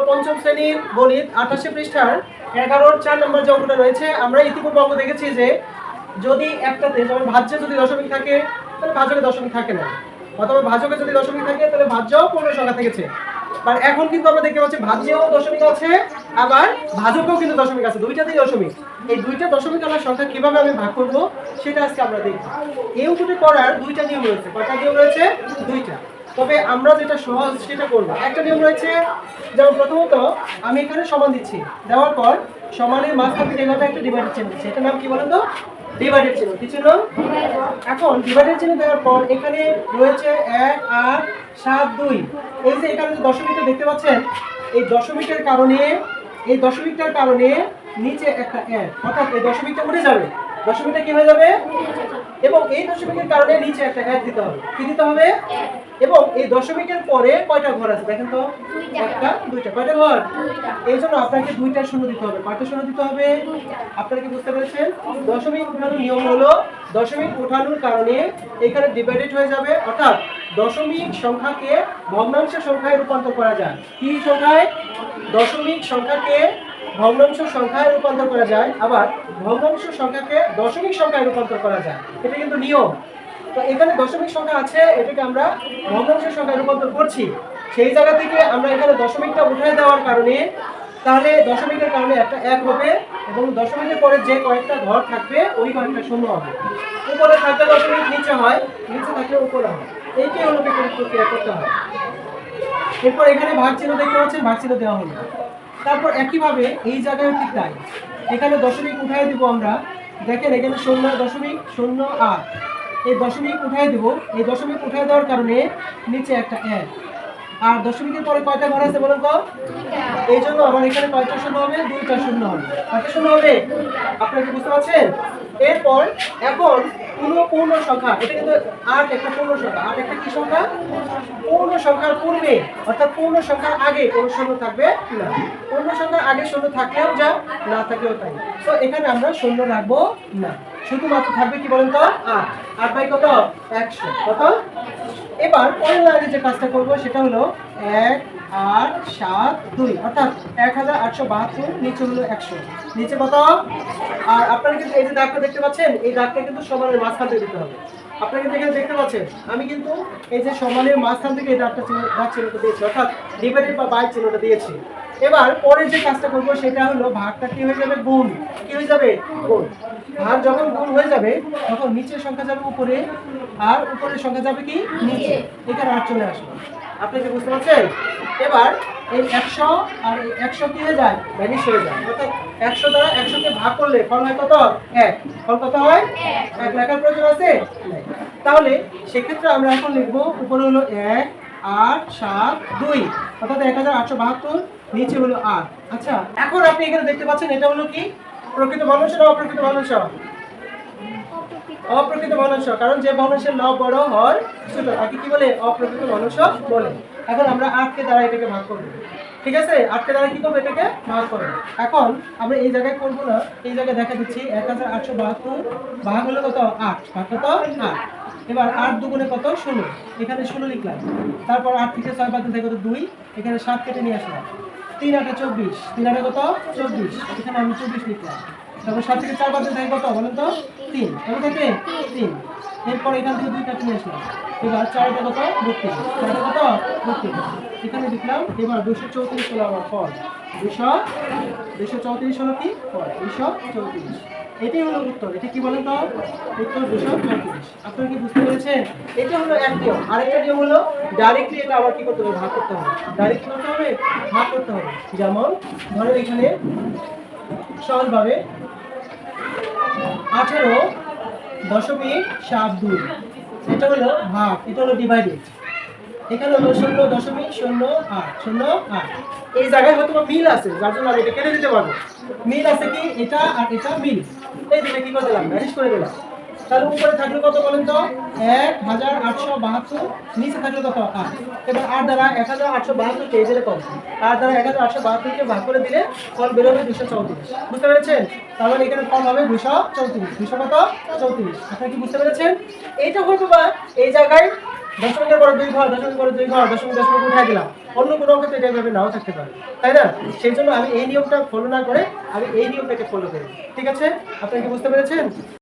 পঞ্চম শ্রেণীর গণিত 88 পৃষ্ঠার 11 4 নম্বর যে অঙ্কটা রয়েছে, আমরা ইতিপূর্বে অঙ্ক দেখেছি যে যদি একটাতে যেমন ভাজ্যে যদি দশমিক থাকে তাহলে ভাজকে দশমিক থাকে না, অথবা ভাজকে যদি দশমিক থাকে তাহলে ভাজ্যও পূর্ণ সংখ্যা থেকেছে। আর এখন কিন্তু আমরা দেখতে পাচ্ছি ভাজ্যেও দশমিক আছে, আবার ভাজকেও কিন্তু দশমিক আছে, দুইটাতেই দশমিক। এই দুইটা দশমিক আলার সংখ্যা কিভাবে আমি ভাগ করব সেটা আজকে আমরা দেখব। এই অঙ্কটি করার দুইটা নিয়ম রয়েছে। কয়টা নিয়ম রয়েছে? দুইটা। তবে আমরা যেটা সহজ সেটা করব। একটা নিয়ম রয়েছে, যেমন প্রথমত আমি এখানে সমান দিচ্ছি, দেওয়ার পর সমানের মাঝখান থেকে এভাবে একটা ডিভাইডেড চিহ্ন দিচ্ছি। এটার নাম কি বলেন তো? ডিভাইডেড চিহ্ন। কি চিহ্ন? এখন ডিভাইডেড চিহ্ন দেওয়ার পর এখানে রয়েছে 1 8 7 2। এই যে এখানে যে দশমিকটা দেখতে পাচ্ছেন, এই দশমিকের কারণে এই দশমিকটার কারণে নিচে একটা 1, অর্থাৎ এই দশমিকটা উঠে যাবে। দশমিকটা কি হয়ে যাবে? এবং এই দশমিকের কারণে নিচে একটা 1 দিতে হবে। কি দিতে হবে? এবং এই দশমিকের পরে কয়টা ঘর আছে দেখেন তো? একটা, দুইটা। কয়টা ঘর? এই জন্য আপনাকে দুইটা শূন্য দিতে হবে। কয়টা শূন্য দিতে হবে? আপনারা কি বুঝতে পেরেছেন? দশমিক উঠানোর নিয়ম হলো দশমিক উঠানোর কারণে এখানে ডিভাইডেড হয়ে যাবে, অর্থাৎ দশমিক সংখ্যাকে ভগ্নাংশ সংখ্যায় রূপান্তর করা যায়। কি সংখ্যায়? দশমিক সংখ্যাকে ভগ্নাংশ সংখ্যায় রূপান্তর করা যায়, আবার ভগ্নাংশ সংখ্যাকে দশমিক সংখ্যায় রূপান্তর করা যায়। এটা কিন্তু নিয়ম। তো এখানে দশমিক সংখ্যা আছে, এটাকে আমরা ভগ্নাংশ সংখ্যায় রূপান্তর করছি। সেই জায়গা থেকে আমরা এখানে দশমিকটা উঠিয়ে দেওয়ার কারণে তাহলে দশমিকের কারণে একটা 1 হবে, এবং দশমিকের পরে যে কয়েকটা ঘর থাকবে ওই কয়েকটা শূন্য হবে। উপরে থাকলে দশমিক, নিচে হয়, নিচে থাকলে উপরে হয়। এইটাই হলো বিপরীত প্রক্রিয়া করতে হয়। এরপর এখানে ভাগ চিহ্ন দেখতে পাচ্ছেন, ভাগ চিহ্ন দেওয়া হলো। তারপর একইভাবে এই জায়গায় ঠিক তাই, এখানে দশমিক উঠাই দিব আমরা। দেখেন এখানে 0.08, এই দশমিক উঠাই দিব। এই দশমিক উঠাই দেওয়ার কারণে নিচে একটা 1, আর দশমিকের পরে কয়টা ঘর আছে বলুন তো? এই জন্য আমার এখানে কয়টা শূন্য হবে? দুইটা শূন্য হবে। কয়টা শূন্য হবে আপনারা কি বুঝতে পারছেন? এরপর এখন পূর্ণ সংখ্যা, এটা কিন্তু 8 একটা পূর্ণ সংখ্যা। 8 একটা কি সংখ্যা? পূর্ণ সংখ্যার পূর্বে, অর্থাৎ পূর্ণ সংখ্যার আগে কোনো শূন্য থাকবে না। পূর্ণ সংখ্যার আগে শূন্য থাকলেও যা, না থাকলেও তাই। তো এখানে আমরা শূন্য রাখবো না, শুধুমাত্র থাকবে কি বলেন তো? 8। 8 বাই কত? 100। কত? এবার পরের লাইনে যে কাজটা করব সেটা হলো 1 8 7 2, অর্থাৎ 1872, নিচে হলো 100, নিচে কত? আর আপনারা কিন্তু এই যে দাগটা দেখতে পাচ্ছেন, এই দাগটা কিন্তু সমানের মাঝখান থেকে দিতে হবে। আপনারা কিন্তু এখানে দেখতে পাচ্ছেন আমি কিন্তু এই যে সমানের মাঝখান থেকে এই দাগ চিহ্নটা দিয়েছি, অর্থাৎ ডিভাইডেড বা বাই চিহ্নটা দিয়েছি। এবার পরের যে কাজটা করব সেটা হলো ভাগটা কি হয়ে যাবে? গুণ। কি হয়ে যাবে? গুণ। ভাগ যখন গুণ হয়ে যাবে তখন নিচের সংখ্যা যাবে উপরে, আর উপরের সংখ্যা যাবে কি? নিচে। এখানে 8 চলে আসবে। আপনি কি বুঝতে পারছেন? এবার এই 100 আর এই 100 কি হয়ে যায়? ভ্যানিশ হয়ে যায়। অর্থাৎ 100 দ্বারা 100 কে ভাগ করলে ফল হয় কত? 1। ফল কত হয়? 1 লেখার প্রয়োজন আছে? নাই। তাহলে সেক্ষেত্রে আমরা এখন লিখবো উপরে হলো 1 8 7 2, অর্থাৎ 1872, নিচে হলো 8। আচ্ছা, এখন আপনি এখানে দেখতে পাচ্ছেন এটা হলো কি? প্রকৃত ভগ্নাংশ না অপ্রকৃত ভগ্নাংশ? অপ্রকৃত ভগ্নাংশ, কারণ যে ভগ্নাংশের লব বড় হয় ছোট তাকে কি বলে? অপ্রকৃত ভগ্নাংশ বলে। এখন আমরা 8 কে দ্বারা এটাকে ভাগ করব। ঠিক আছে? 8 কে দ্বারা কি করব? এটাকে ভাগ করব। এখন আমরা এই জায়গায় করব না, এই জায়গায় দেখা দিচ্ছি 1872 ভাগ হলো কত? 8। ভাগ কত? 8। এবার 8 দুগুণে কত? 16। এখানে 16 লিখলাম। তারপর 8 থেকে 6 বাদ দিলে কত? 2। এখানে 7 কেটে নিয়ে আসলাম। 3 8 24। 3 8 কত? 24। এখানে আমি 24 লিখলাম। তারপর 7 থেকে 4 বাদ দিলে কত বলেন তো? 3। কত থাকে? 3। এরপর এখান থেকে 2 কাটে নিয়ে আসলাম। এবার 4 টা কত? 32। 4 টা কত? 32। এখানে লিখলাম। এবার 234 হলো আমার ফল। 234 হলো কি? ফল 234। এটাই হলো উত্তর। এটা কি বলেন তো? উত্তর 234। আপনারা কি বুঝতে পেরেছেন? এটা হলো এক নিয়ম। আরেকটা নিয়ম হলো ডাইরেক্টলি এটা আবার কি করতে হবে? ভাগ করতে হবে। ডাইরেক্টলি করতে হবে, ভাগ করতে হবে। যেমন ধরেন এখানে সহজভাবে 18.72, এটা হলো ভাগ, এটা হলো ডিভাইডেড। এখানে হলো 0.08 এই জায়গায় হয়তো মিল আছে, যার জন্য আমি এটা কেটে দিতে পারবো। মিল আছে কি? এটা আর এটা মিল। এই দুটো কি করে দিলাম? ম্যানেজ করে দিলাম। তাহলে উপরে থাকলো কত বলেন তো? 1872, নিচে থাকলো কত? 8। এবার 8 দ্বারা 1872 কে এজের কত? 8 দ্বারা 1872 কে ভাগ করে দিলে ফল বের হবে 234। বুঝতে পেরেছেন? তাহলে এখানে ফল হবে 234। 200 কত? 34। আপনারা কি বুঝতে পেরেছেন? এইটা হয়তো বা এই জায়গায় দশমিকের পরে 2 ঘর, দশমিকের পরে 2 ঘর, দশমিক উঠাই দিলাম। অন্য কোনো অঙ্ক তো এটা এভাবে নাও থাকতে পারে, তাই না? সেই জন্য আমি এই নিয়মটা ফলো না করে আমি এই নিয়মটাকে ফলো করি। ঠিক আছে, আপনারা কি বুঝতে পেরেছেন?